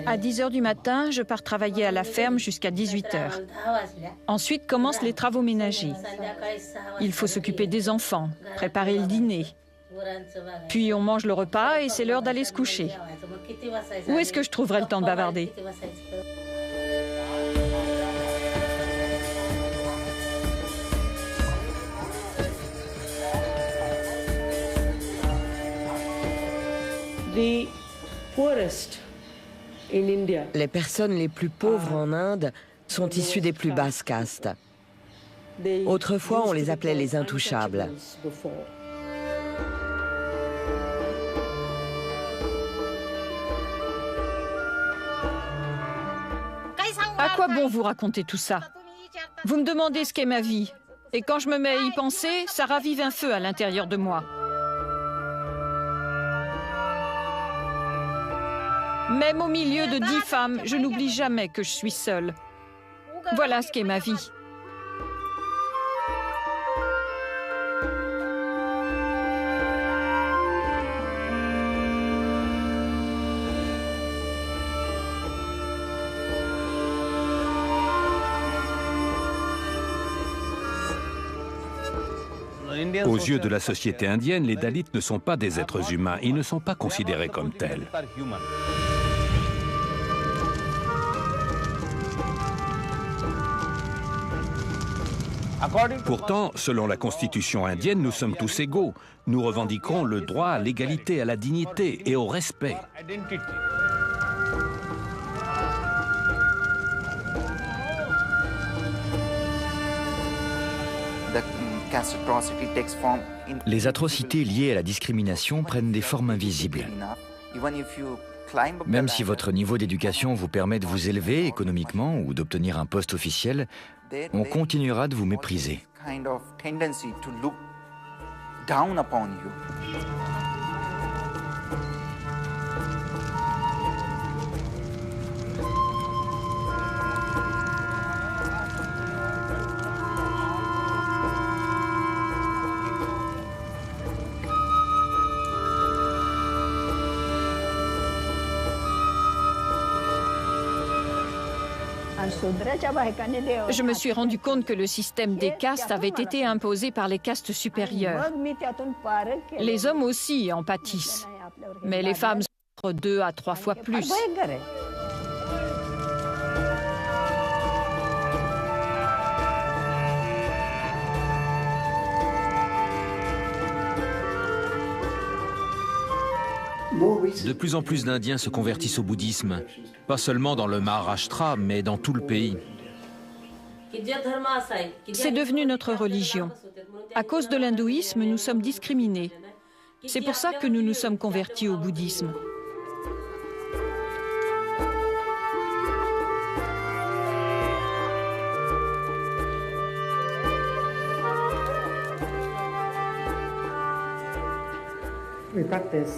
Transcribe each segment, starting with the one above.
À 10 h du matin, je pars travailler à la ferme jusqu'à 18 h. Ensuite commencent les travaux ménagers. Il faut s'occuper des enfants, préparer le dîner. Puis on mange le repas et c'est l'heure d'aller se coucher. Où est-ce que je trouverai le temps de bavarder? Les personnes les plus pauvres en Inde sont issues des plus basses castes. Autrefois, on les appelait les intouchables. À quoi bon vous raconter tout ça? Vous me demandez ce qu'est ma vie. Et quand je me mets à y penser, ça ravive un feu à l'intérieur de moi. Même au milieu de 10 femmes, je n'oublie jamais que je suis seule. Voilà ce qu'est ma vie. Aux yeux de la société indienne, les Dalits ne sont pas des êtres humains. Ils ne sont pas considérés comme tels. Pourtant, selon la constitution indienne, nous sommes tous égaux. Nous revendiquons le droit à l'égalité, à la dignité et au respect. Les atrocités liées à la discrimination prennent des formes invisibles. Même si votre niveau d'éducation vous permet de vous élever économiquement ou d'obtenir un poste officiel, on continuera de vous mépriser. Je me suis rendu compte que le système des castes avait été imposé par les castes supérieures. Les hommes aussi en pâtissent, mais les femmes souffrent 2 à 3 fois plus. De plus en plus d'Indiens se convertissent au bouddhisme, pas seulement dans le Maharashtra, mais dans tout le pays. C'est devenu notre religion. À cause de l'hindouisme, nous sommes discriminés. C'est pour ça que nous nous sommes convertis au bouddhisme.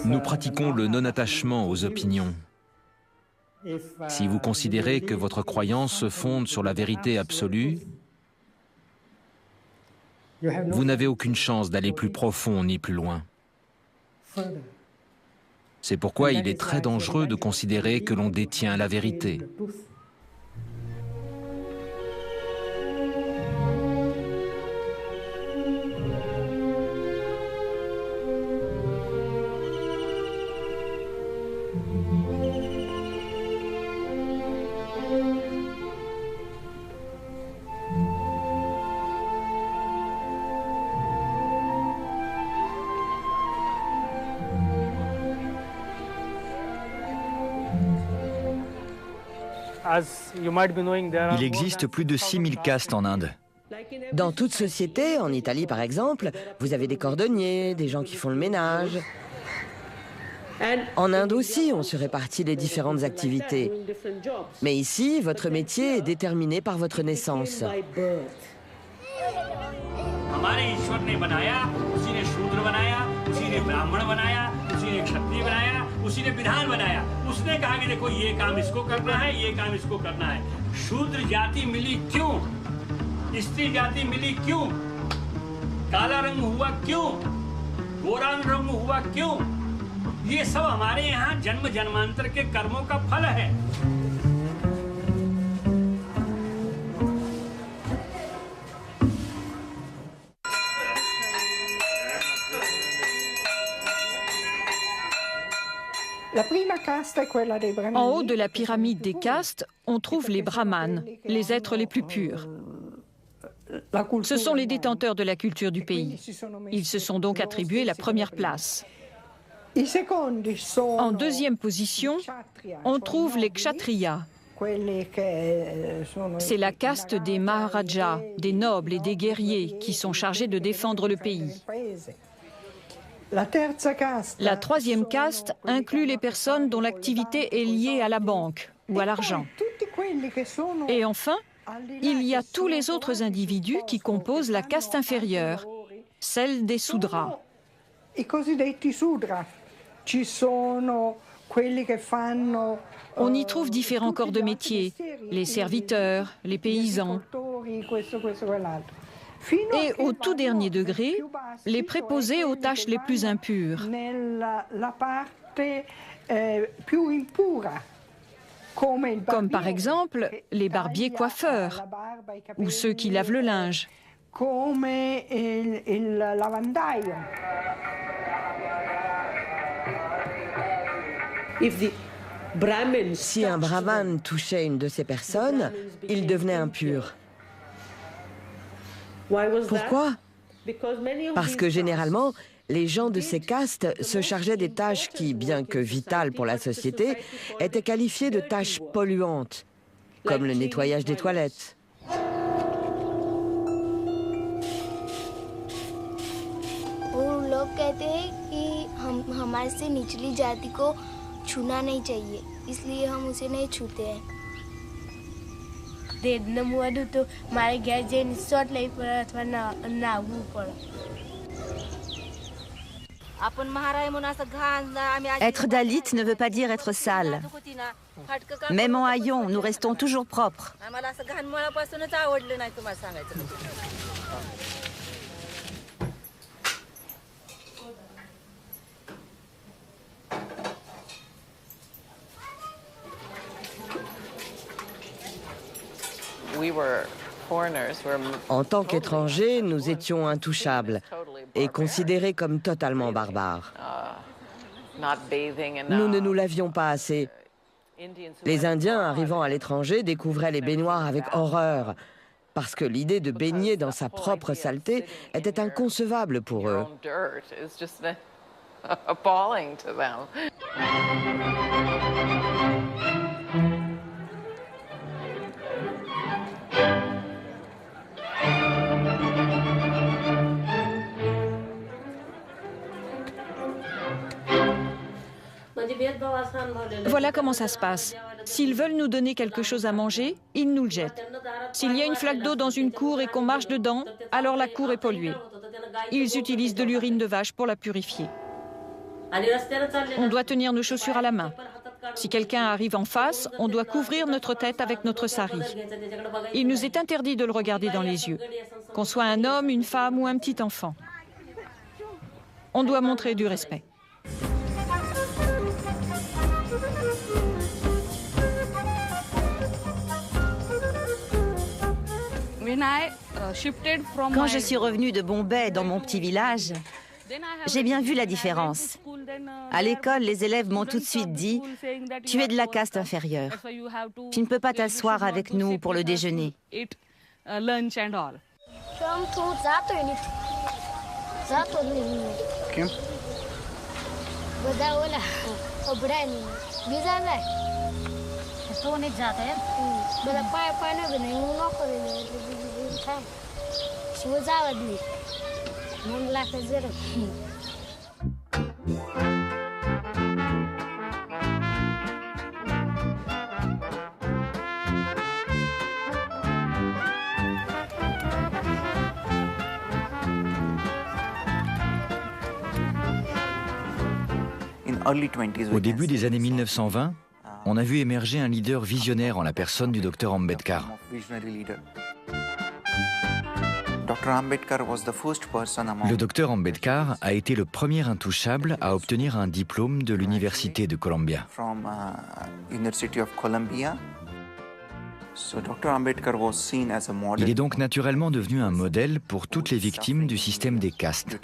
Nous pratiquons le non-attachement aux opinions. Si vous considérez que votre croyance se fonde sur la vérité absolue, vous n'avez aucune chance d'aller plus profond ni plus loin. C'est pourquoi il est très dangereux de considérer que l'on détient la vérité. Il existe plus de 6000 castes en Inde. Dans toute société, en Italie par exemple, vous avez des cordonniers, des gens qui font le ménage. En Inde aussi, on se répartit les différentes activités. Mais ici, votre métier est déterminé par votre naissance. उसी ने विधान बनाया, उसने कहा कि देखो ये काम इसको करना है, ये काम इसको करना है। शूद्र जाति मिली क्यों? स्त्री जाति मिली क्यों? काला रंग हुआ क्यों? गोरा रंग हुआ क्यों? ये सब हमारे यहाँ जन्म जन्मांतर के कर्मों का फल है। En haut de la pyramide des castes, on trouve les brahmanes, les êtres les plus purs. Ce sont les détenteurs de la culture du pays. Ils se sont donc attribués la première place. En deuxième position, on trouve les kshatriyas. C'est la caste des maharajas, des nobles et des guerriers qui sont chargés de défendre le pays. La troisième caste inclut les personnes dont l'activité est liée à la banque ou à l'argent. Et enfin, il y a tous les autres individus qui composent la caste inférieure, celle des Sudras. On y trouve différents corps de métier, les serviteurs, les paysans. Et au tout dernier degré, les préposés aux tâches les plus impures. Comme par exemple les barbiers-coiffeurs ou ceux qui lavent le linge. Si un brahmane touchait une de ces personnes, il devenait impur. Pourquoi? Parce que généralement, les gens de ces castes se chargeaient des tâches qui, bien que vitales pour la société, étaient qualifiées de tâches polluantes, comme le nettoyage des toilettes. Être dalit ne veut pas dire être sale. Même en haillons, nous restons toujours propres. En tant qu'étrangers, nous étions intouchables et considérés comme totalement barbares. Nous ne nous lavions pas assez. Les Indiens arrivant à l'étranger découvraient les baignoires avec horreur, parce que l'idée de baigner dans sa propre saleté était inconcevable pour eux. Voilà comment ça se passe. S'ils veulent nous donner quelque chose à manger, ils nous le jettent. S'il y a une flaque d'eau dans une cour et qu'on marche dedans, alors la cour est polluée. Ils utilisent de l'urine de vache pour la purifier. On doit tenir nos chaussures à la main. Si quelqu'un arrive en face, on doit couvrir notre tête avec notre sari. Il nous est interdit de le regarder dans les yeux, qu'on soit un homme, une femme ou un petit enfant. On doit montrer du respect. Quand je suis revenue de Bombay dans mon petit village, j'ai bien vu la différence. À l'école, les élèves m'ont tout de suite dit « Tu es de la caste inférieure. Tu ne peux pas t'asseoir avec nous pour le déjeuner. » Au début des années 1920, on a vu émerger un leader visionnaire en la personne du docteur Ambedkar. Le docteur Ambedkar a été le premier intouchable à obtenir un diplôme de l'Université de Columbia. Il est donc naturellement devenu un modèle pour toutes les victimes du système des castes.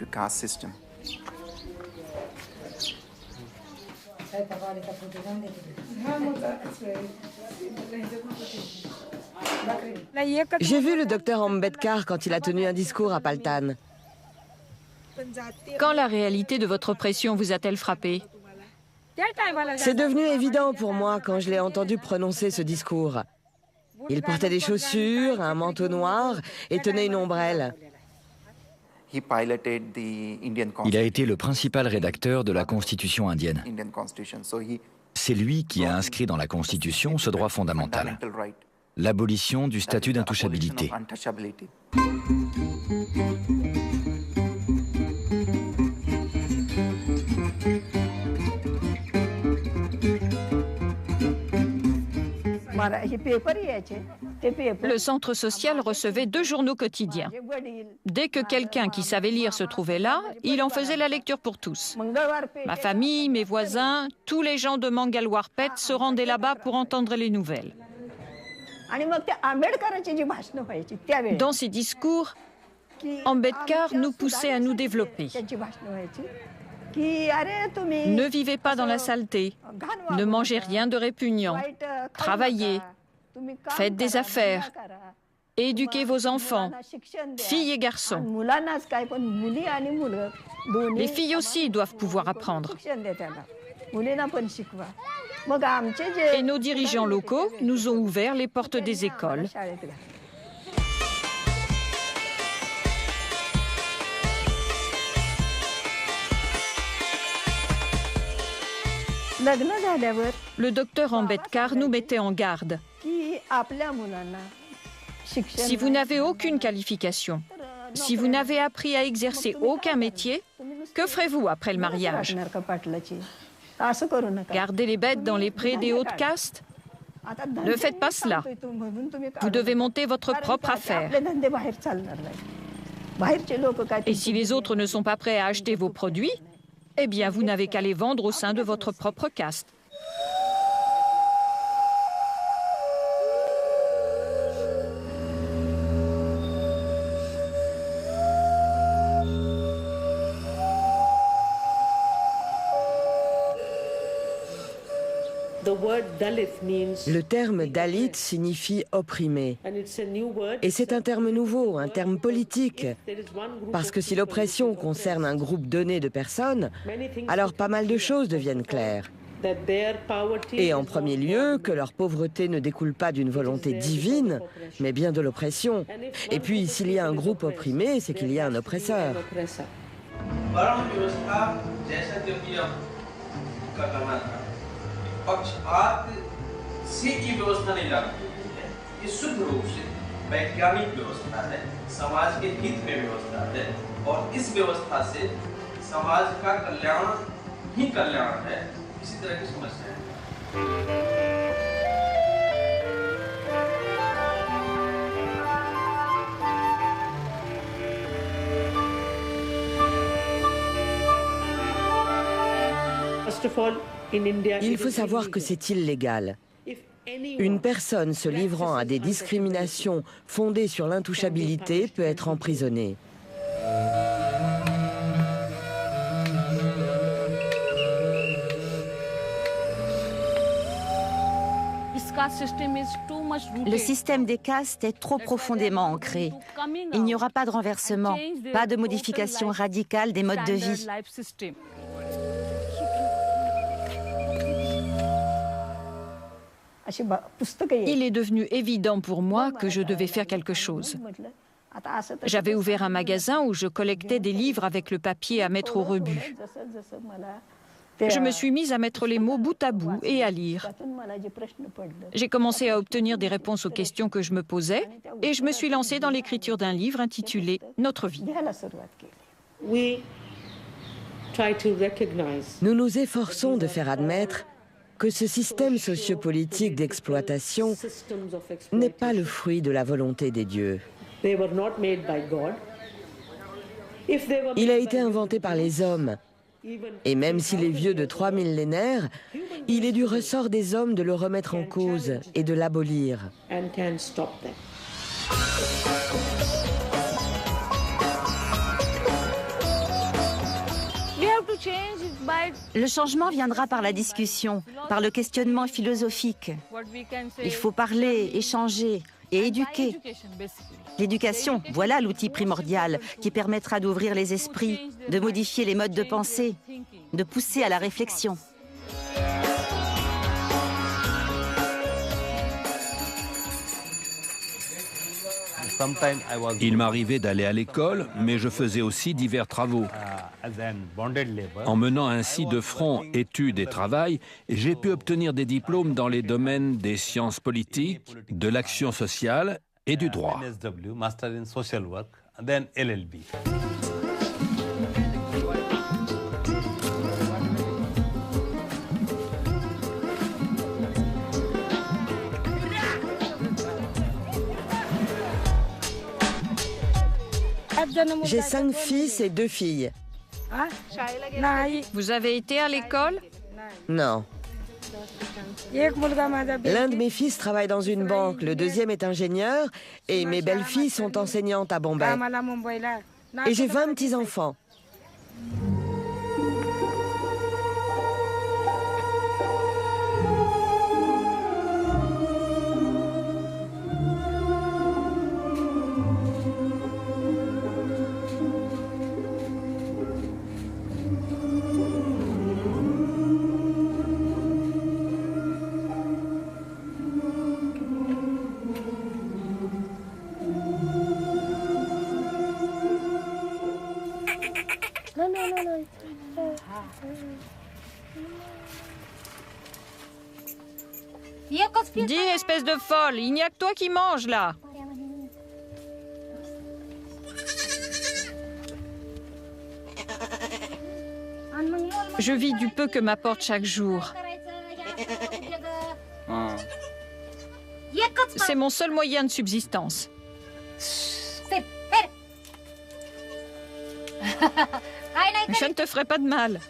J'ai vu le docteur Ambedkar quand il a tenu un discours à Paltan. Quand la réalité de votre oppression vous a-t-elle frappé? C'est devenu évident pour moi quand je l'ai entendu prononcer ce discours. Il portait des chaussures, un manteau noir et tenait une ombrelle. Il a été le principal rédacteur de la Constitution indienne. C'est lui qui a inscrit dans la Constitution ce droit fondamental, l'abolition du statut d'intouchabilité. Le centre social recevait 2 journaux quotidiens. Dès que quelqu'un qui savait lire se trouvait là, il en faisait la lecture pour tous. Ma famille, mes voisins, tous les gens de Mangalwarpet se rendaient là-bas pour entendre les nouvelles. Dans ses discours, Ambedkar nous poussait à nous développer. Ne vivez pas dans la saleté, ne mangez rien de répugnant, travaillez, faites des affaires, éduquez vos enfants, filles et garçons. Les filles aussi doivent pouvoir apprendre. Et nos dirigeants locaux nous ont ouvert les portes des écoles. Le docteur Ambedkar nous mettait en garde. Si vous n'avez aucune qualification, si vous n'avez appris à exercer aucun métier, que ferez-vous après le mariage? Garder les bêtes dans les prés des hautes castes? Ne faites pas cela. Vous devez monter votre propre affaire. Et si les autres ne sont pas prêts à acheter vos produits, eh bien, vous n'avez qu'à les vendre au sein de votre propre caste. Le terme Dalit signifie opprimé. Et c'est un terme nouveau, un terme politique. Parce que si l'oppression concerne un groupe donné de personnes, alors pas mal de choses deviennent claires. Et en premier lieu, que leur pauvreté ne découle pas d'une volonté divine, mais bien de l'oppression. Et puis, s'il y a un groupe opprimé, c'est qu'il y a un oppresseur. पक्षपात से ये व्यवस्था नहीं लागू होती है, ये शुद्ध रूप से वैज्ञानिक व्यवस्था है, समाज के हित में व्यवस्था है और इस व्यवस्था से समाज का कल्याण ही कल्याण है, इसी तरह की समस्या है। First of all, il faut savoir que c'est illégal. Une personne se livrant à des discriminations fondées sur l'intouchabilité peut être emprisonnée. Le système des castes est trop profondément ancré. Il n'y aura pas de renversement, pas de modification radicale des modes de vie. Il est devenu évident pour moi que je devais faire quelque chose. J'avais ouvert un magasin où je collectais des livres avec le papier à mettre au rebut. Je me suis mise à mettre les mots bout à bout et à lire. J'ai commencé à obtenir des réponses aux questions que je me posais et je me suis lancée dans l'écriture d'un livre intitulé « Notre vie ». Nous nous efforçons de faire admettre que ce système sociopolitique d'exploitation n'est pas le fruit de la volonté des dieux. Il a été inventé par les hommes. Et même s'il est vieux de 3 millénaires, il est du ressort des hommes de le remettre en cause et de l'abolir. Le changement viendra par la discussion, par le questionnement philosophique. Il faut parler, échanger et éduquer. L'éducation, voilà l'outil primordial qui permettra d'ouvrir les esprits, de modifier les modes de pensée, de pousser à la réflexion. Il m'arrivait d'aller à l'école, mais je faisais aussi divers travaux. En menant ainsi de front études et travail, j'ai pu obtenir des diplômes dans les domaines des sciences politiques, de l'action sociale et du droit. J'ai 5 fils et 2 filles. Vous avez été à l'école? Non. L'un de mes fils travaille dans une banque, le deuxième est ingénieur et mes belles-filles sont enseignantes à Bombay. Et j'ai 20 petits-enfants. Dis, espèce de folle, il n'y a que toi qui manges là. Je vis du peu que m'apporte chaque jour. C'est mon seul moyen de subsistance. Je ne te ferai pas de mal.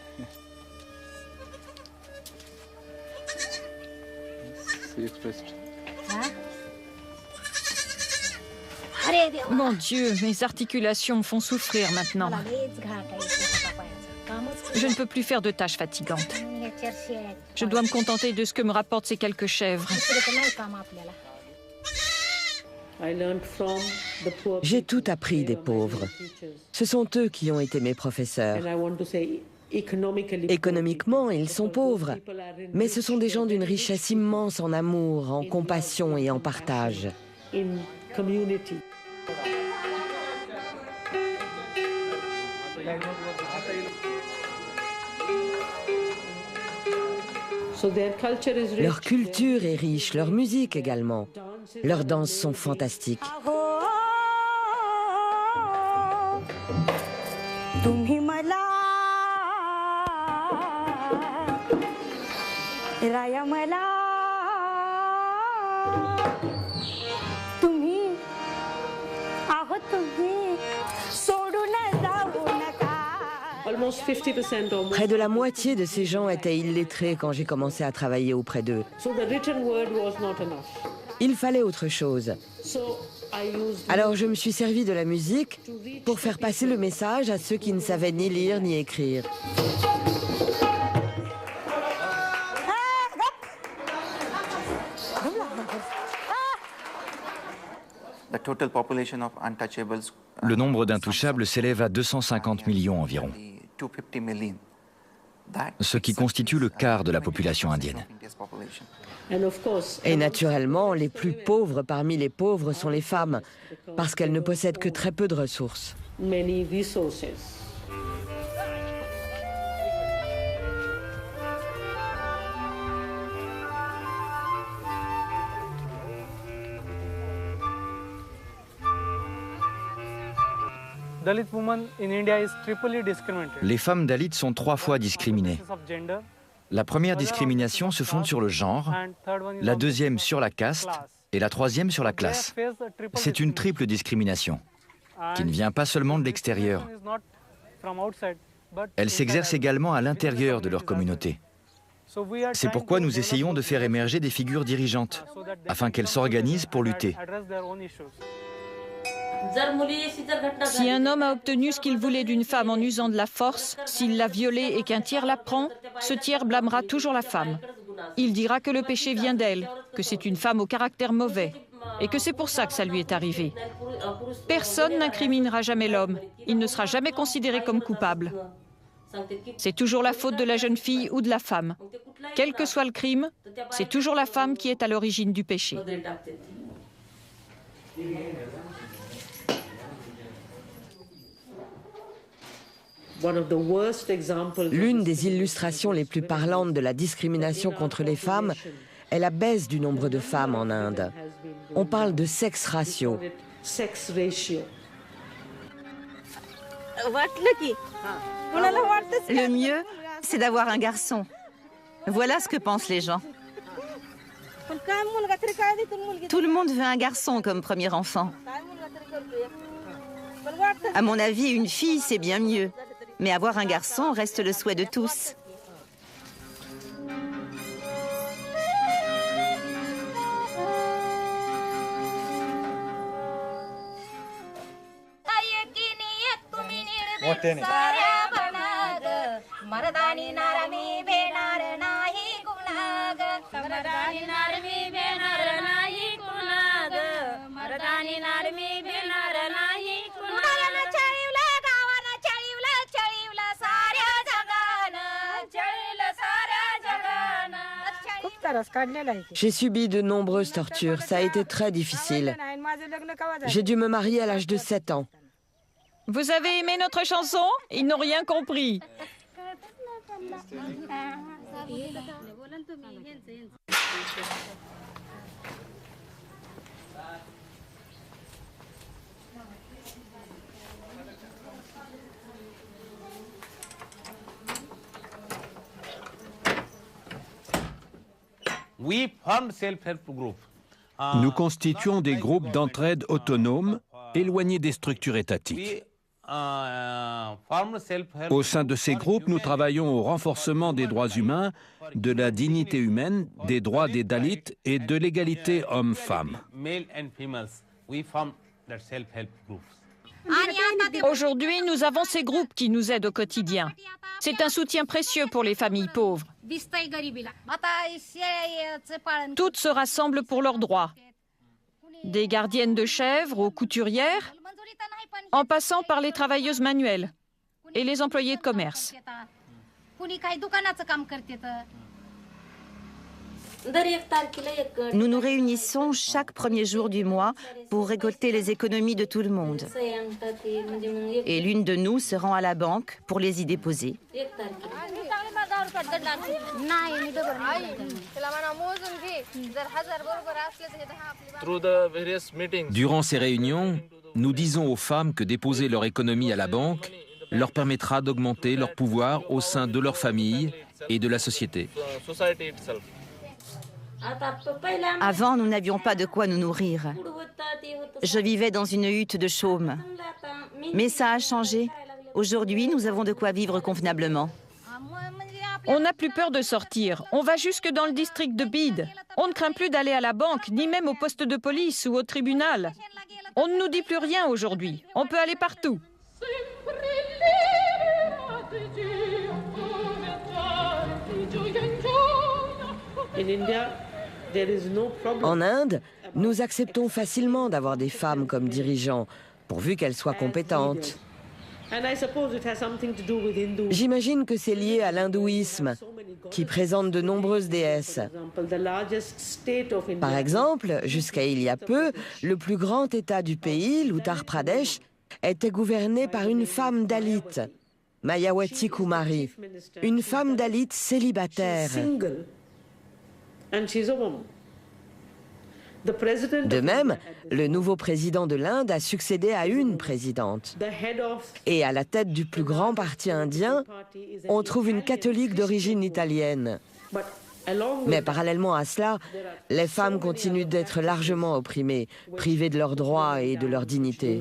Mon Dieu, mes articulations me font souffrir maintenant. Je ne peux plus faire de tâches fatigantes. Je dois me contenter de ce que me rapportent ces quelques chèvres. J'ai tout appris des pauvres. Ce sont eux qui ont été mes professeurs. Économiquement, ils sont pauvres, mais ce sont des gens d'une richesse immense en amour, en compassion et en partage. Leur culture est riche, leur musique également. Leurs danses sont fantastiques. Près de la moitié de ces gens étaient illettrés quand j'ai commencé à travailler auprès d'eux. Il fallait autre chose. Alors je me suis servi de la musique pour faire passer le message à ceux qui ne savaient ni lire ni écrire. Le nombre d'intouchables s'élève à 250 millions environ, ce qui constitue le quart de la population indienne. Et naturellement, les plus pauvres parmi les pauvres sont les femmes, parce qu'elles ne possèdent que très peu de ressources. Les femmes dalits sont 3 fois discriminées. La première discrimination se fonde sur le genre, la deuxième sur la caste Et la troisième sur la classe. C'est une triple discrimination, qui ne vient pas seulement de l'extérieur. Elle s'exerce également à l'intérieur de leur communauté. C'est pourquoi nous essayons de faire émerger des figures dirigeantes, afin qu'elles s'organisent pour lutter. Si un homme a obtenu ce qu'il voulait d'une femme en usant de la force, s'il l'a violée et qu'un tiers la prend, ce tiers blâmera toujours la femme. Il dira que le péché vient d'elle, que c'est une femme au caractère mauvais, et que c'est pour ça que ça lui est arrivé. Personne n'incriminera jamais l'homme. Il ne sera jamais considéré comme coupable. C'est toujours la faute de la jeune fille ou de la femme. Quel que soit le crime, c'est toujours la femme qui est à l'origine du péché. L'une des illustrations les plus parlantes de la discrimination contre les femmes est la baisse du nombre de femmes en Inde. On parle de sex ratio. Le mieux, c'est d'avoir un garçon. Voilà ce que pensent les gens. Tout le monde veut un garçon comme premier enfant. À mon avis, une fille, c'est bien mieux. Mais avoir un garçon reste le souhait de tous. J'ai subi de nombreuses tortures, ça a été très difficile. J'ai dû me marier à l'âge de 7 ans. Vous avez aimé notre chanson? Ils n'ont rien compris. Nous constituons des groupes d'entraide autonomes, éloignés des structures étatiques. Au sein de ces groupes, nous travaillons au renforcement des droits humains, de la dignité humaine, des droits des Dalits et de l'égalité hommes-femmes. Aujourd'hui, nous avons ces groupes qui nous aident au quotidien. C'est un soutien précieux pour les familles pauvres. Toutes se rassemblent pour leurs droits. Des gardiennes de chèvres aux couturières, en passant par les travailleuses manuelles et les employés de commerce. Nous nous réunissons chaque premier jour du mois pour récolter les économies de tout le monde. Et l'une de nous se rend à la banque pour les y déposer. Durant ces réunions, nous disons aux femmes que déposer leur économie à la banque leur permettra d'augmenter leur pouvoir au sein de leur famille et de la société. Avant, nous n'avions pas de quoi nous nourrir. Je vivais dans une hutte de chaume. Mais ça a changé. Aujourd'hui, nous avons de quoi vivre convenablement. On n'a plus peur de sortir. On va jusque dans le district de Bid. On ne craint plus d'aller à la banque, ni même au poste de police ou au tribunal. On ne nous dit plus rien aujourd'hui. On peut aller partout. En Inde, nous acceptons facilement d'avoir des femmes comme dirigeants, pourvu qu'elles soient compétentes. J'imagine que c'est lié à l'hindouisme, qui présente de nombreuses déesses. Par exemple, jusqu'à il y a peu, le plus grand État du pays, l'Uttar Pradesh, était gouverné par une femme dalit, Mayawati Kumari, une femme dalit célibataire. De même, le nouveau président de l'Inde a succédé à une présidente. Et à la tête du plus grand parti indien, on trouve une catholique d'origine italienne. Mais parallèlement à cela, les femmes continuent d'être largement opprimées, privées de leurs droits et de leur dignité.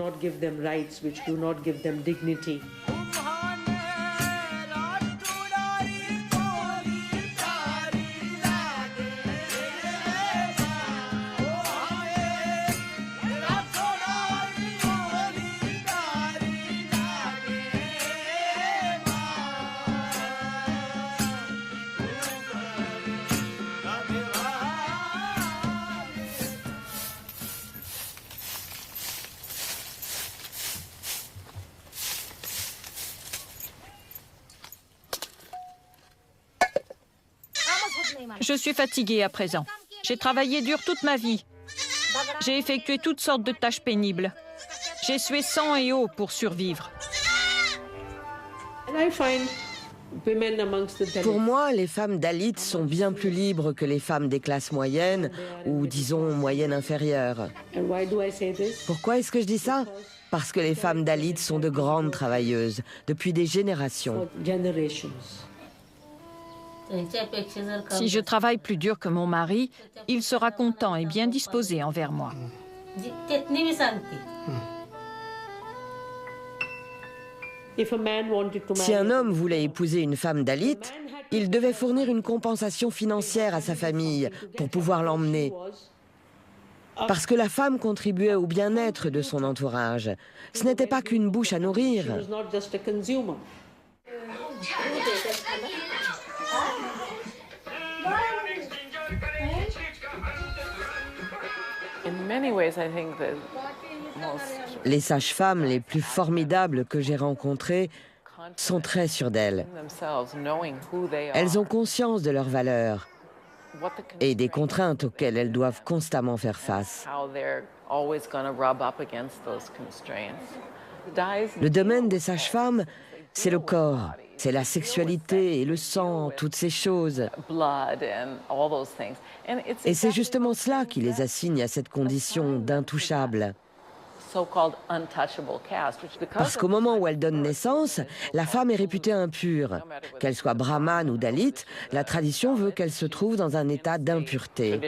Je suis fatiguée à présent. J'ai travaillé dur toute ma vie. J'ai effectué toutes sortes de tâches pénibles. J'ai sué sang et eau pour survivre. Pour moi, les femmes dalits sont bien plus libres que les femmes des classes moyennes ou, disons, moyennes inférieures. Pourquoi est-ce que je dis ça? Parce que les femmes dalits sont de grandes travailleuses, depuis des générations. Si je travaille plus dur que mon mari, il sera content et bien disposé envers moi. Si un homme voulait épouser une femme dalit, il devait fournir une compensation financière à sa famille pour pouvoir l'emmener. Parce que la femme contribuait au bien-être de son entourage. Ce n'était pas qu'une bouche à nourrir. Les sages-femmes les plus formidables que j'ai rencontrées sont très sûres d'elles. Elles ont conscience de leurs valeurs et des contraintes auxquelles elles doivent constamment faire face. Le domaine des sages-femmes, c'est le corps, c'est la sexualité et le sang, toutes ces choses. Et c'est justement cela qui les assigne à cette condition d'intouchable. Parce qu'au moment où elle donne naissance, la femme est réputée impure. Qu'elle soit brahmane ou dalit, la tradition veut qu'elle se trouve dans un état d'impureté.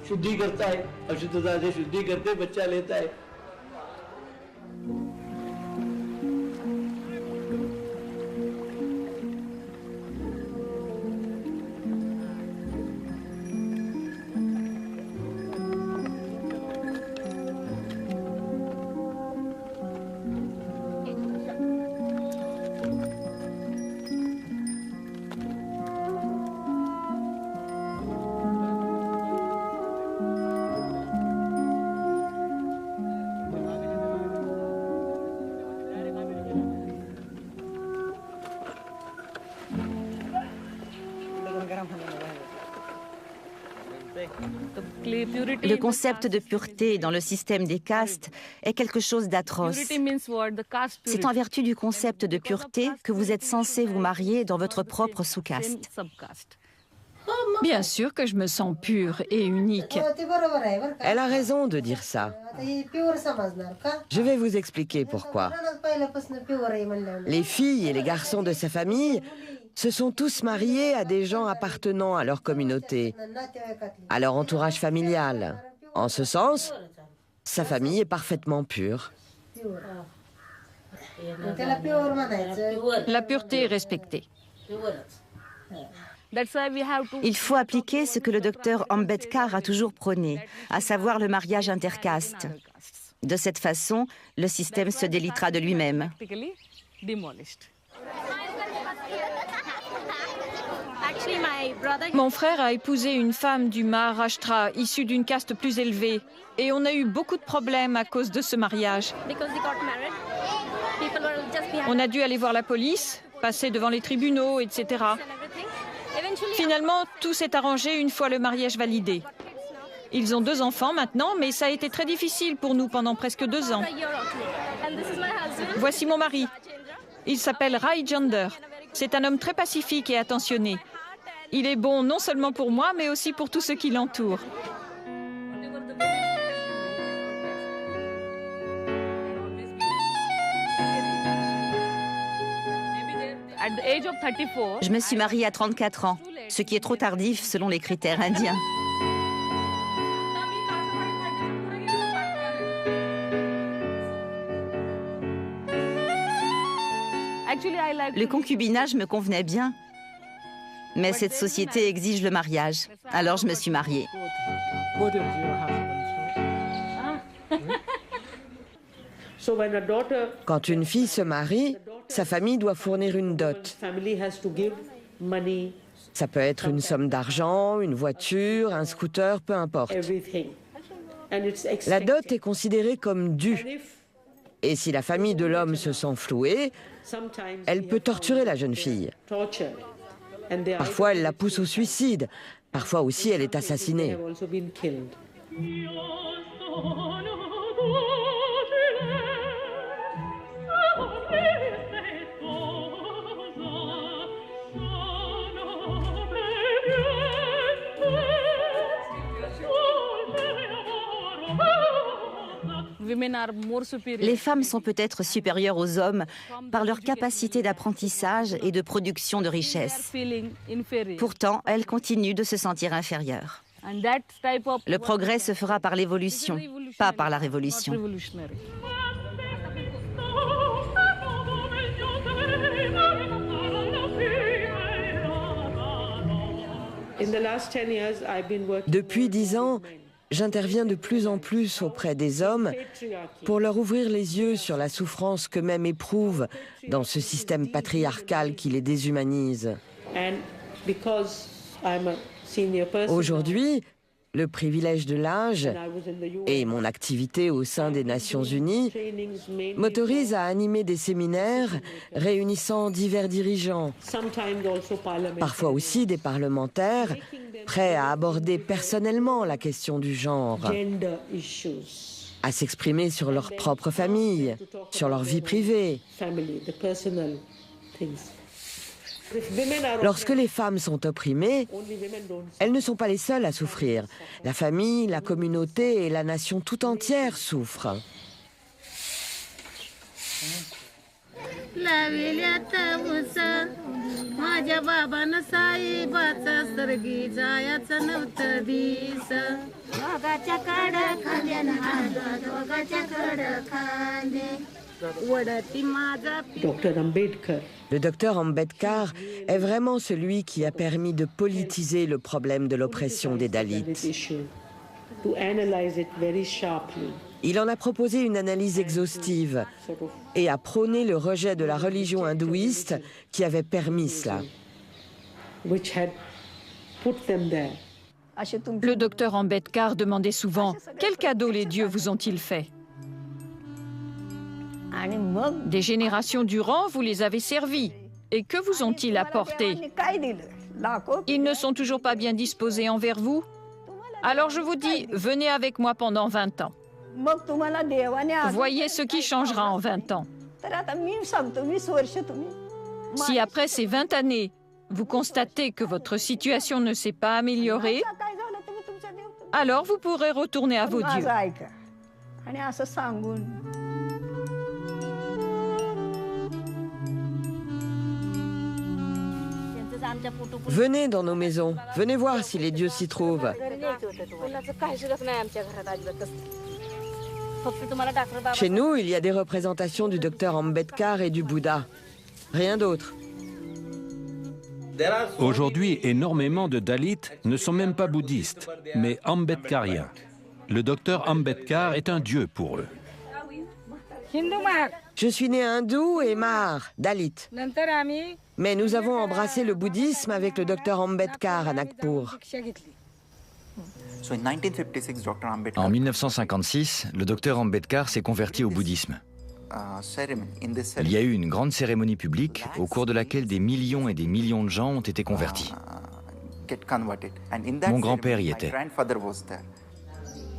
शुद्धि करता है, अशुद्धता से शुद्धि करके बच्चा लेता है। Le concept de pureté dans le système des castes est quelque chose d'atroce. C'est en vertu du concept de pureté que vous êtes censé vous marier dans votre propre sous-caste. Bien sûr que je me sens pure et unique. Elle a raison de dire ça. Je vais vous expliquer pourquoi. Les filles et les garçons de sa famille se sont tous mariés à des gens appartenant à leur communauté, à leur entourage familial. En ce sens, sa famille est parfaitement pure. La pureté est respectée. Il faut appliquer ce que le docteur Ambedkar a toujours prôné, à savoir le mariage intercaste. De cette façon, le système se délitera de lui-même. Mon frère a épousé une femme du Maharashtra, issue d'une caste plus élevée. Et on a eu beaucoup de problèmes à cause de ce mariage. On a dû aller voir la police, passer devant les tribunaux, etc. Finalement, tout s'est arrangé une fois le mariage validé. Ils ont 2 enfants maintenant, mais ça a été très difficile pour nous pendant presque 2 ans. Voici mon mari. Il s'appelle Rai Jander. C'est un homme très pacifique et attentionné. Il est bon non seulement pour moi, mais aussi pour tous ceux qui l'entourent. Je me suis mariée à 34 ans, ce qui est trop tardif selon les critères indiens. Le concubinage me convenait bien, mais cette société exige le mariage. Alors je me suis mariée. Quand une fille se marie, sa famille doit fournir une dot. Ça peut être une somme d'argent, une voiture, un scooter, peu importe. La dot est considérée comme due. Et si la famille de l'homme se sent flouée, elle peut torturer la jeune fille. Parfois, elle la pousse au suicide. Parfois aussi, elle est assassinée. Les femmes sont peut-être supérieures aux hommes par leur capacité d'apprentissage et de production de richesses. Pourtant, elles continuent de se sentir inférieures. Le progrès se fera par l'évolution, pas par la révolution. Depuis 10 ans, j'interviens de plus en plus auprès des hommes pour leur ouvrir les yeux sur la souffrance qu'eux-mêmes éprouvent dans ce système patriarcal qui les déshumanise. Aujourd'hui, le privilège de l'âge et mon activité au sein des Nations Unies m'autorisent à animer des séminaires réunissant divers dirigeants, parfois aussi des parlementaires, prêts à aborder personnellement la question du genre, à s'exprimer sur leur propre famille, sur leur vie privée. Lorsque les femmes sont opprimées, elles ne sont pas les seules à souffrir. La famille, la communauté et la nation tout entière souffrent. Le docteur Ambedkar est vraiment celui qui a permis de politiser le problème de l'oppression des Dalits. Il en a proposé une analyse exhaustive et a prôné le rejet de la religion hindouiste qui avait permis cela. Le docteur Ambedkar demandait souvent « Quel cadeau les dieux vous ont-ils fait ?» Des générations durant, vous les avez servis. Et que vous ont-ils apporté? Ils ne sont toujours pas bien disposés envers vous? Alors je vous dis, venez avec moi pendant 20 ans. Voyez ce qui changera en 20 ans. Si après ces 20 années, vous constatez que votre situation ne s'est pas améliorée, alors vous pourrez retourner à vos dieux. Venez dans nos maisons, venez voir si les dieux s'y trouvent. Chez nous, il y a des représentations du docteur Ambedkar et du Bouddha. Rien d'autre. Aujourd'hui, énormément de Dalits ne sont même pas bouddhistes, mais ambedkariens. Le docteur Ambedkar est un dieu pour eux. Je suis né hindou et Mahar, Dalit. Mais nous avons embrassé le bouddhisme avec le docteur Ambedkar à Nagpur. En 1956, le docteur Ambedkar s'est converti au bouddhisme. Il y a eu une grande cérémonie publique au cours de laquelle des millions et des millions de gens ont été convertis. Mon grand-père y était.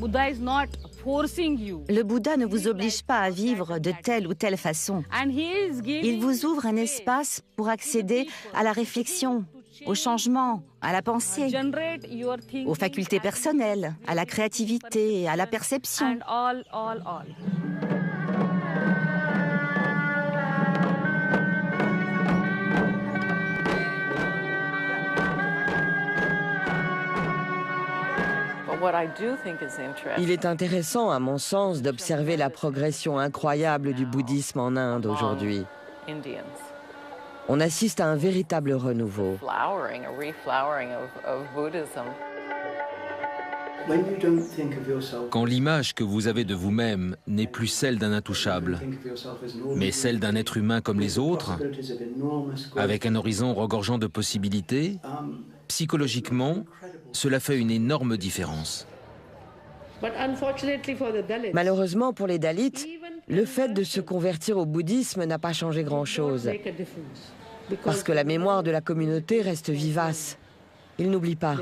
Le Bouddha ne vous oblige pas à vivre de telle ou telle façon. Il vous ouvre un espace pour accéder à la réflexion au changement, à la pensée, aux facultés personnelles, à la créativité, à la perception. Il est intéressant, à mon sens, d'observer la progression incroyable du bouddhisme en Inde aujourd'hui. On assiste à un véritable renouveau. Quand l'image que vous avez de vous-même n'est plus celle d'un intouchable, mais celle d'un être humain comme les autres, avec un horizon regorgeant de possibilités, psychologiquement, cela fait une énorme différence. Malheureusement pour les Dalits, le fait de se convertir au bouddhisme n'a pas changé grand-chose. Parce que la mémoire de la communauté reste vivace. Ils n'oublient pas.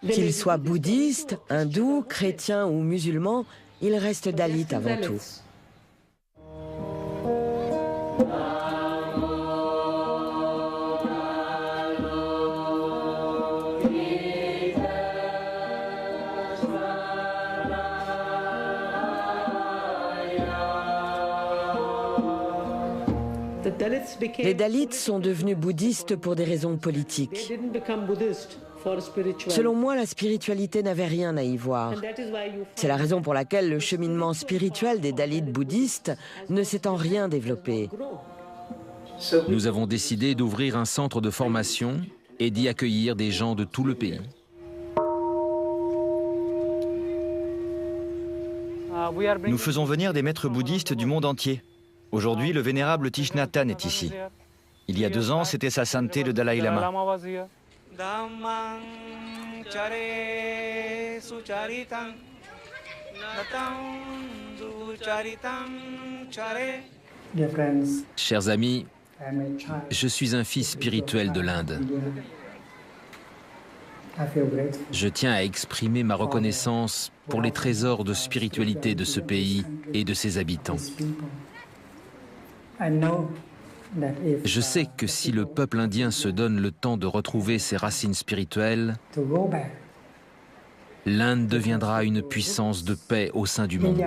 Qu'ils soient bouddhistes, hindous, chrétiens ou musulmans, ils restent Dalits avant tout. Les Dalits sont devenus bouddhistes pour des raisons politiques. Selon moi, la spiritualité n'avait rien à y voir. C'est la raison pour laquelle le cheminement spirituel des Dalits bouddhistes ne s'est en rien développé. Nous avons décidé d'ouvrir un centre de formation et d'y accueillir des gens de tout le pays. Nous faisons venir des maîtres bouddhistes du monde entier. Aujourd'hui, le vénérable Thich Nhat Hanh est ici. Il y a 2 ans, c'était sa sainteté le Dalai Lama. Chers amis, je suis un fils spirituel de l'Inde. Je tiens à exprimer ma reconnaissance pour les trésors de spiritualité de ce pays et de ses habitants. Je sais que si le peuple indien se donne le temps de retrouver ses racines spirituelles, l'Inde deviendra une puissance de paix au sein du monde.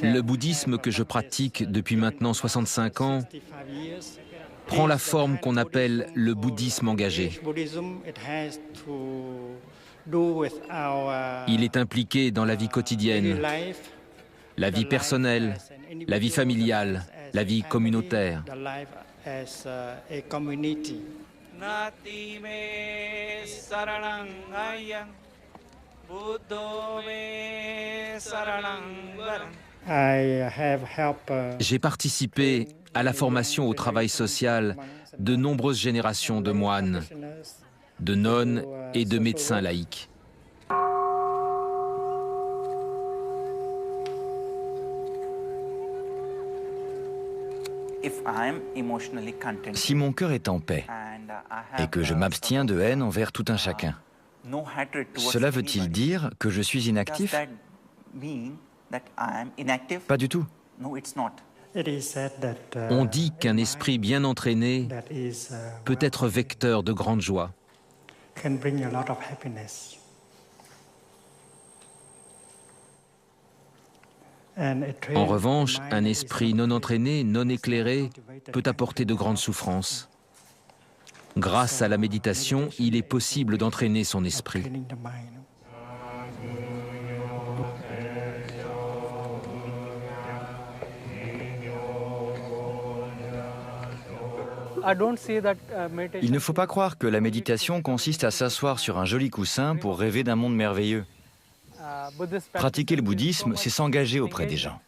Le bouddhisme que je pratique depuis maintenant 65 ans prend la forme qu'on appelle le bouddhisme engagé. Il est impliqué dans la vie quotidienne, la vie personnelle, la vie familiale, la vie communautaire. J'ai participé à la formation au travail social de nombreuses générations de moines, de nonnes et de médecins laïcs. Si mon cœur est en paix et que je m'abstiens de haine envers tout un chacun, cela veut-il dire que je suis inactif? Pas du tout. On dit qu'un esprit bien entraîné peut être vecteur de grande joie. En revanche, un esprit non entraîné, non éclairé, peut apporter de grandes souffrances. Grâce à la méditation, il est possible d'entraîner son esprit. Il ne faut pas croire que la méditation consiste à s'asseoir sur un joli coussin pour rêver d'un monde merveilleux. Pratiquer le bouddhisme, c'est s'engager auprès des gens.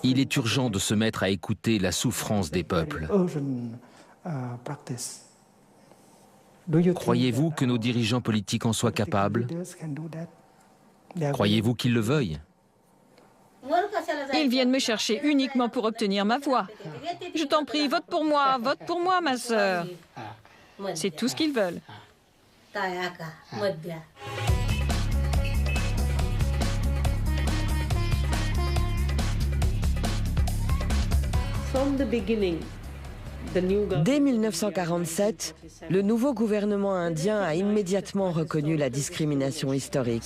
Il est urgent de se mettre à écouter la souffrance des peuples. Croyez-vous que nos dirigeants politiques en soient capables? Croyez-vous qu'ils le veuillent? Ils viennent me chercher uniquement pour obtenir ma voix. Je t'en prie, vote pour moi, ma sœur. C'est tout ce qu'ils veulent. Dès 1947, le nouveau gouvernement indien a immédiatement reconnu la discrimination historique.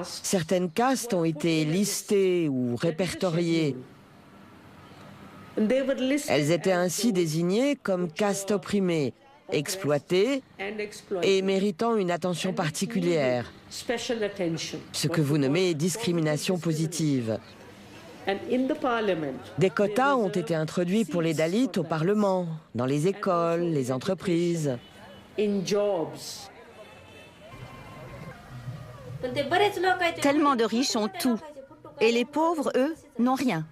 Certaines castes ont été listées ou répertoriées. Elles étaient ainsi désignées comme castes opprimées, exploitées et méritant une attention particulière, ce que vous nommez discrimination positive. Des quotas ont été introduits pour les Dalits au Parlement, dans les écoles, les entreprises. Tellement de riches ont tout. Et les pauvres, eux, n'ont rien.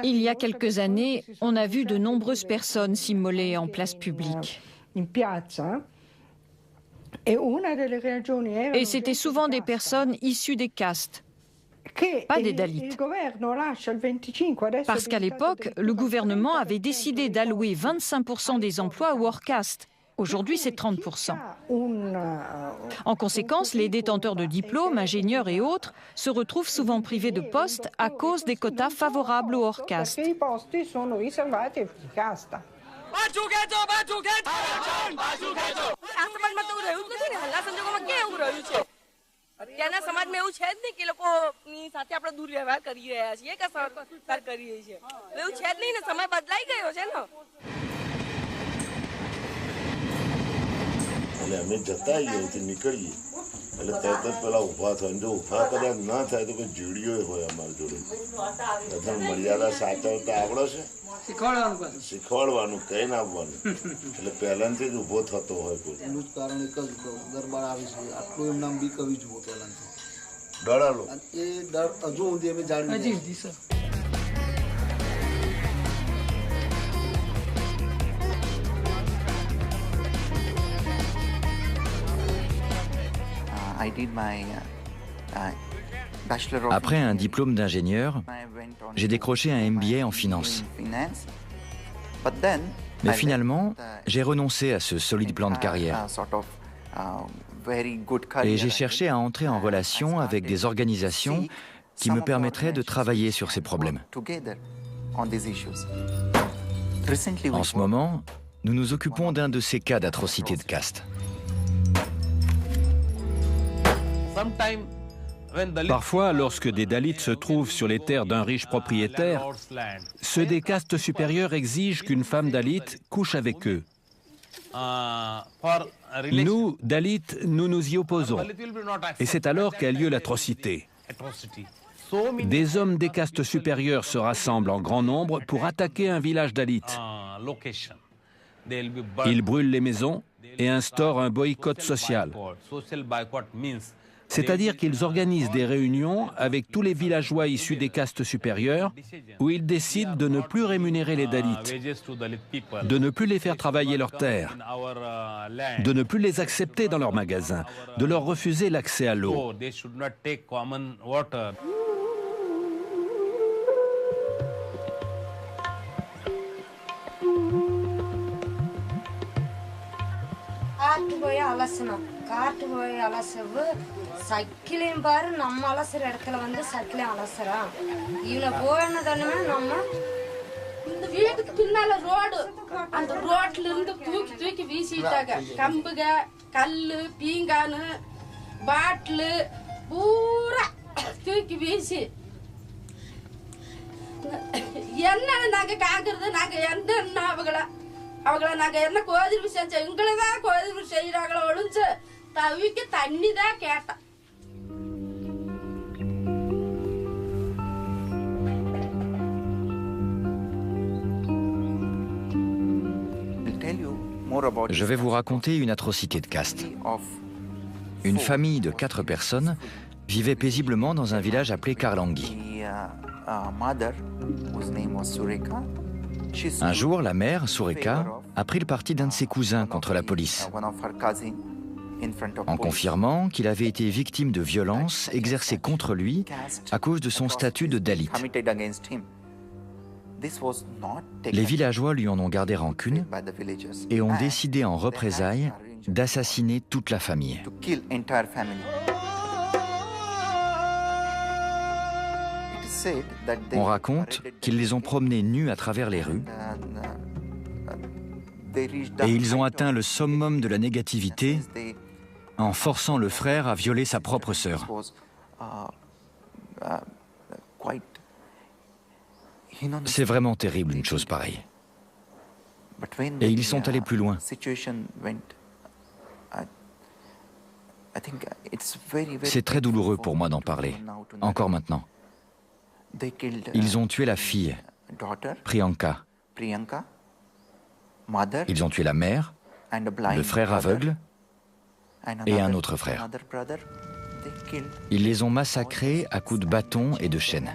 Il y a quelques années, on a vu de nombreuses personnes s'immoler en place publique. Et c'était souvent des personnes issues des castes, pas des Dalits. Parce qu'à l'époque, le gouvernement avait décidé d'allouer 25% des emplois aux hors castes. Aujourd'hui, c'est 30%. En conséquence, les détenteurs de diplômes, ingénieurs et autres, se retrouvent souvent privés de postes à cause des quotas favorables aux hors castes. અમે જતા અહીંયાથી નીકળીએ એટલે તરત જ પેલા ઊભા થઈને જો ઊભા કદાચ ના થાય તો કોઈ જોડીઓ હોય અમારી જોડે પ્રથમ મર્યાદા સાચવતા આવડે છે શીખવાડવાનું કઈ ના આવવાનું એટલે પહેલાથી જ ઊભો થતો હોય કોઈ એનું જ કારણ એક જ દરબાર આવી છે આટલું એમ નામ બી કવિ જુઓ પહેલાથી ડરાલો એ ડર હજુ સુધી અમે જાણી હજી sir Après un diplôme d'ingénieur, j'ai décroché un MBA en finance. Mais finalement, j'ai renoncé à ce solide plan de carrière. Et j'ai cherché à entrer en relation avec des organisations qui me permettraient de travailler sur ces problèmes. En ce moment, nous nous occupons d'un de ces cas d'atrocité de caste. Parfois, lorsque des Dalits se trouvent sur les terres d'un riche propriétaire, ceux des castes supérieures exigent qu'une femme Dalit couche avec eux. Nous, Dalits, nous nous y opposons. Et c'est alors qu'a lieu l'atrocité. Des hommes des castes supérieures se rassemblent en grand nombre pour attaquer un village Dalit. Ils brûlent les maisons et instaurent un boycott social. C'est-à-dire qu'ils organisent des réunions avec tous les villageois issus des castes supérieures où ils décident de ne plus rémunérer les Dalits, de ne plus les faire travailler leurs terres, de ne plus les accepter dans leurs magasins, de leur refuser l'accès à l'eau. காட்டு போய் அலசவு சைக்கிளையும் பாரு நம்ம அலசுற இடத்துல வந்து சைக்கிளையும் அலசுறான் இவனை போனதுமே நம்ம இந்த வீட்டுக்கு பின்னால ரோடு அந்த ரோட்ல இருந்து தூக்கி தூக்கி வீசிட்டாங்க கம்புக கல்லு பீங்கானு பாட்டில் பூரா தூக்கி வீசி என்ன நாங்க காக்குறது நாங்க என்ன அவங்கள நாங்க என்ன கோதில் செஞ்சோம் எங்களை தான் கோதில் Je vais vous raconter une atrocité de caste. Une famille de 4 personnes vivait paisiblement dans un village appelé Karlangi. Un jour, la mère, Sureka, a pris le parti d'un de ses cousins contre la police, en confirmant qu'il avait été victime de violences exercées contre lui à cause de son statut de Dalit. Les villageois lui en ont gardé rancune et ont décidé en représailles d'assassiner toute la famille. On raconte qu'ils les ont promenés nus à travers les rues et ils ont atteint le summum de la négativité en forçant le frère à violer sa propre sœur. C'est vraiment terrible une chose pareille. Et ils sont allés plus loin. C'est très douloureux pour moi d'en parler, encore maintenant. Ils ont tué la fille, Priyanka. Ils ont tué la mère, le frère aveugle et un autre frère. Ils les ont massacrés à coups de bâton et de chaînes.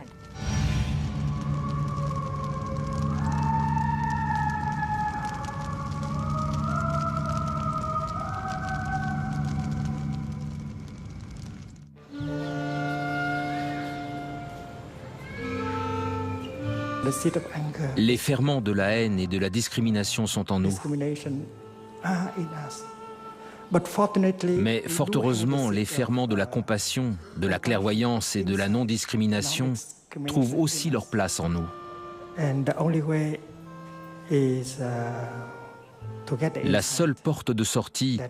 Les ferments de la haine et de la discrimination sont en nous. Mais fort heureusement, les ferments de la compassion, de la clairvoyance et de la non-discrimination trouvent aussi leur place en nous. La seule porte de sortie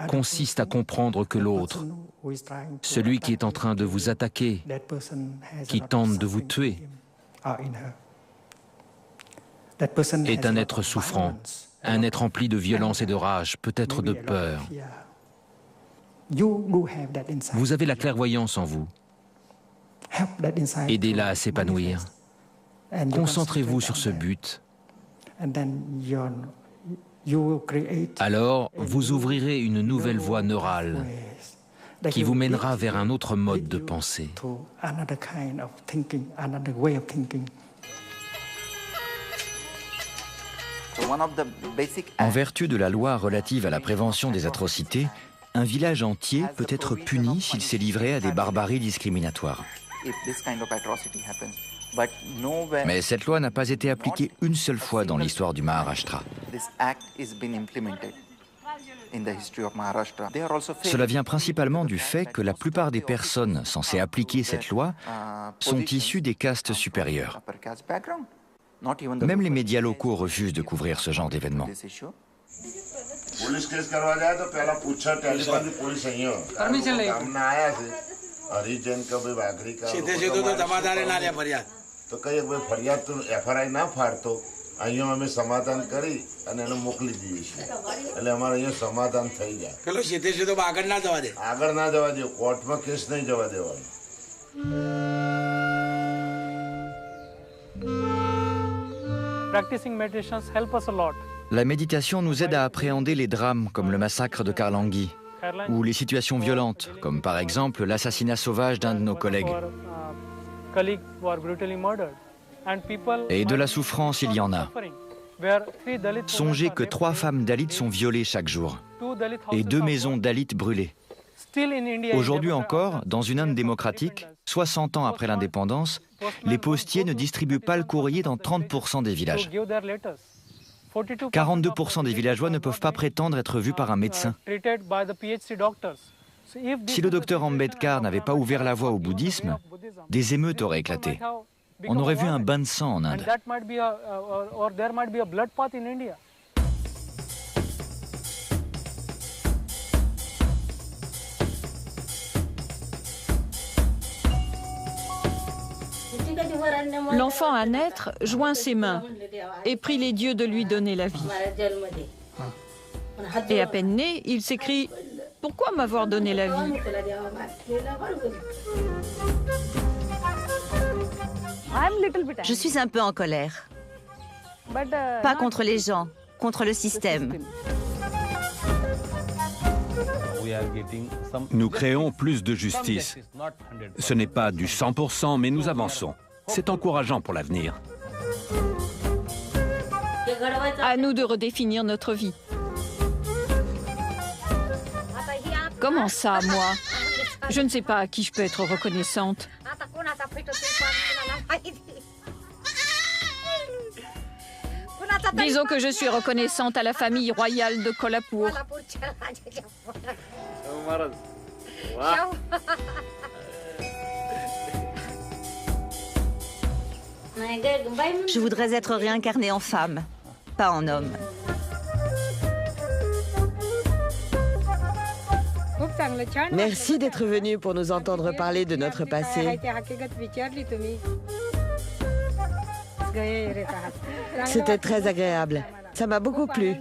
consiste à comprendre que l'autre, celui qui est en train de vous attaquer, qui tente de vous tuer, est un être souffrant, un être empli de violence et de rage, peut-être de peur. Vous avez la clairvoyance en vous. Aidez-la à s'épanouir. Concentrez-vous sur ce but. Alors, vous ouvrirez une nouvelle voie neurale qui vous mènera vers un autre mode de pensée. En vertu de la loi relative à la prévention des atrocités, un village entier peut être puni s'il s'est livré à des barbaries discriminatoires. Mais cette loi n'a pas été appliquée une seule fois dans l'histoire du Maharashtra. Cela vient principalement du fait que la plupart des personnes censées appliquer cette loi sont issues des castes supérieures. Même les médias locaux refusent de couvrir ce genre d'événements. અહીંયા અમે સમાધાન કરી અને એને મોકલી દઈએ છીએ એટલે અમારે અહીંયા સમાધાન થઈ જાય પેલો સીધે સીધો આગળ ના જવા દે કોર્ટમાં કેસ નહીં જવા દેવાનો. Practicing meditations help us a lot. La méditation nous aide à appréhender les drames comme le massacre de Karlangi ou les situations violentes comme par exemple l'assassinat sauvage d'un de nos collègues. Et de la souffrance, il y en a. Songez que 3 femmes Dalits sont violées chaque jour et 2 maisons Dalits brûlées. Aujourd'hui encore, dans une Inde démocratique, 60 ans après l'indépendance, les postiers ne distribuent pas le courrier dans 30% des villages. 42% des villageois ne peuvent pas prétendre être vus par un médecin. Si le docteur Ambedkar n'avait pas ouvert la voie au bouddhisme, des émeutes auraient éclaté. On aurait vu un bain de sang en Inde. L'enfant à naître joint ses mains et prie les dieux de lui donner la vie. Et à peine né, il s'écrie « Pourquoi m'avoir donné la vie ?» Je suis un peu en colère. Pas contre les gens, contre le système. Nous créons plus de justice. Ce n'est pas du 100%, mais nous avançons. C'est encourageant pour l'avenir. À nous de redéfinir notre vie. Comment ça, moi? Je ne sais pas à qui je peux être reconnaissante. Disons que je suis reconnaissante à la famille royale de Kolhapur. Je voudrais être réincarnée en femme, pas en homme. Merci d'être venu pour nous entendre parler de notre passé. C'était très agréable. Ça m'a beaucoup plu.